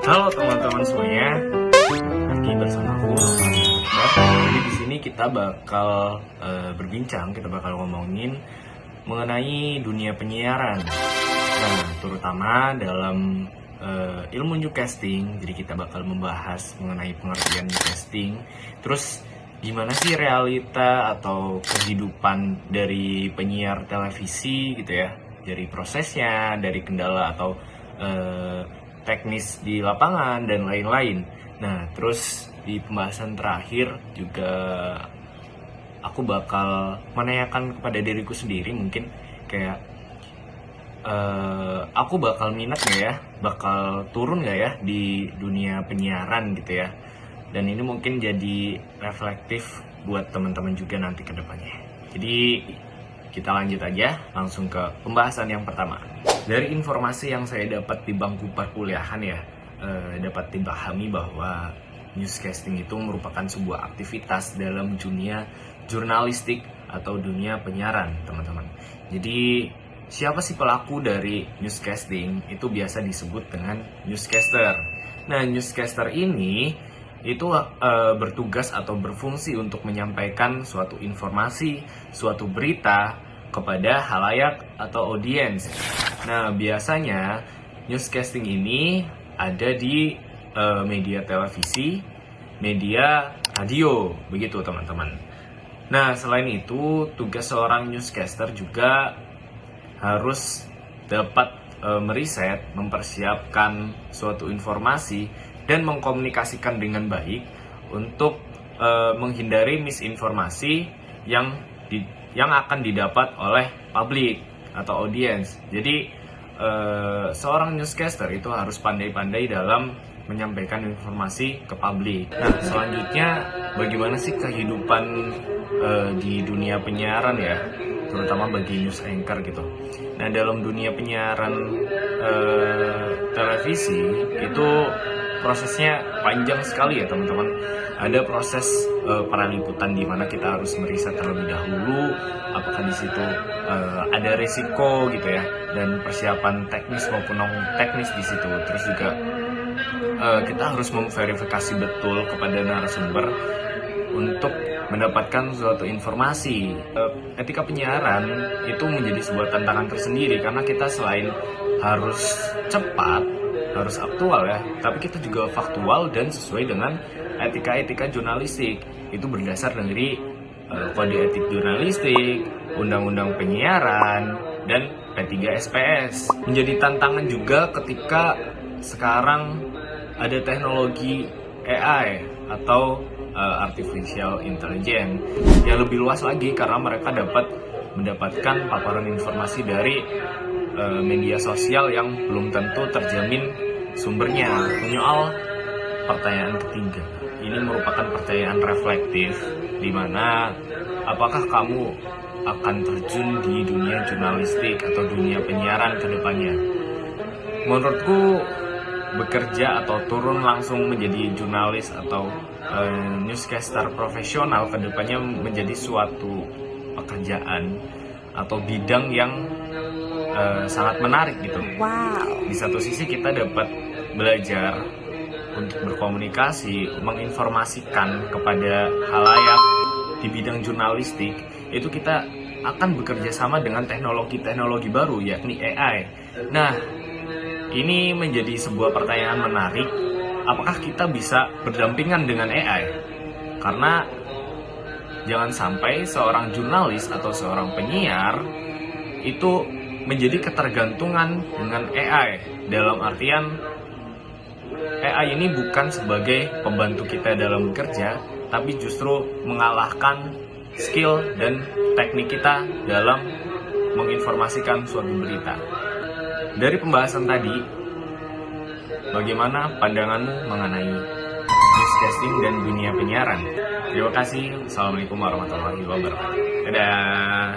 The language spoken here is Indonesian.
Halo teman-teman semuanya, lagi bersama aku Nofal. Jadi di sini kita bakal berbincang, kita bakal ngomongin mengenai dunia penyiaran. Nah, terutama dalam ilmu newscasting. Jadi kita bakal membahas mengenai pengertian newscasting. Terus gimana sih realita atau kehidupan dari penyiar televisi gitu ya? Dari prosesnya, dari kendala atau teknis di lapangan dan lain-lain. Nah, terus di pembahasan terakhir juga aku bakal menanyakan kepada diriku sendiri mungkin kayak aku bakal minat nggak ya, bakal turun nggak ya di dunia penyiaran gitu ya. Dan ini mungkin jadi reflektif buat teman-teman juga nanti ke depannya. Jadi kita lanjut aja langsung ke pembahasan yang pertama. Dari informasi yang saya dapat di bangku perkuliahan ya, dapat dipahami bahwa newscasting itu merupakan sebuah aktivitas dalam dunia jurnalistik atau dunia penyiaran, teman-teman. Jadi siapa sih pelaku dari newscasting? Itu biasa disebut dengan newscaster. Nah, newscaster ini itu bertugas atau berfungsi untuk menyampaikan suatu informasi, suatu berita kepada halayak atau audiens. Nah, biasanya newscasting ini ada di media televisi, media radio, begitu teman-teman. Nah, selain itu, tugas seorang newscaster juga harus dapat meriset, mempersiapkan suatu informasi dan mengkomunikasikan dengan baik untuk menghindari misinformasi yang akan didapat oleh publik atau audiens. Jadi seorang newscaster itu harus pandai-pandai dalam menyampaikan informasi ke publik. Nah, selanjutnya bagaimana sih kehidupan di dunia penyiaran ya, terutama bagi news anchor gitu. Nah, dalam dunia penyiaran televisi itu prosesnya panjang sekali ya teman-teman. Ada proses peraliputan di mana kita harus meriset terlebih dahulu apakah di situ ada risiko gitu ya, dan persiapan teknis maupun non teknis di situ. Terus juga kita harus memverifikasi betul kepada narasumber untuk mendapatkan suatu informasi. Etika penyiaran itu menjadi sebuah tantangan tersendiri karena kita selain harus cepat, harus aktual ya, tapi kita juga faktual dan sesuai dengan etika-etika jurnalistik. Itu berdasar dari kode etik jurnalistik, undang-undang penyiaran, dan P3SPS. Menjadi tantangan juga ketika sekarang ada teknologi AI atau Artificial Intelligence yang lebih luas lagi karena mereka dapat mendapatkan paparan informasi dari media sosial yang belum tentu terjamin sumbernya. Menyoal pertanyaan ketiga, ini merupakan pertanyaan reflektif di mana apakah kamu akan terjun di dunia jurnalistik atau dunia penyiaran ke depannya. Menurutku bekerja atau turun langsung menjadi jurnalis atau newscaster profesional ke depannya menjadi suatu pekerjaan atau bidang yang sangat menarik gitu. Wow. Di satu sisi kita dapat belajar untuk berkomunikasi, menginformasikan kepada halayak di bidang jurnalistik. Itu kita akan bekerja sama dengan teknologi-teknologi baru yakni AI. Nah, ini menjadi sebuah pertanyaan menarik. Apakah kita bisa berdampingan dengan AI? Karena jangan sampai seorang jurnalis atau seorang penyiar itu menjadi ketergantungan dengan AI. Dalam artian AI ini bukan sebagai pembantu kita dalam bekerja, tapi justru mengalahkan skill dan teknik kita dalam menginformasikan suatu berita. Dari pembahasan tadi, bagaimana pandanganmu mengenai newscasting dan dunia penyiaran? Terima kasih. Assalamualaikum warahmatullahi wabarakatuh. Dadah.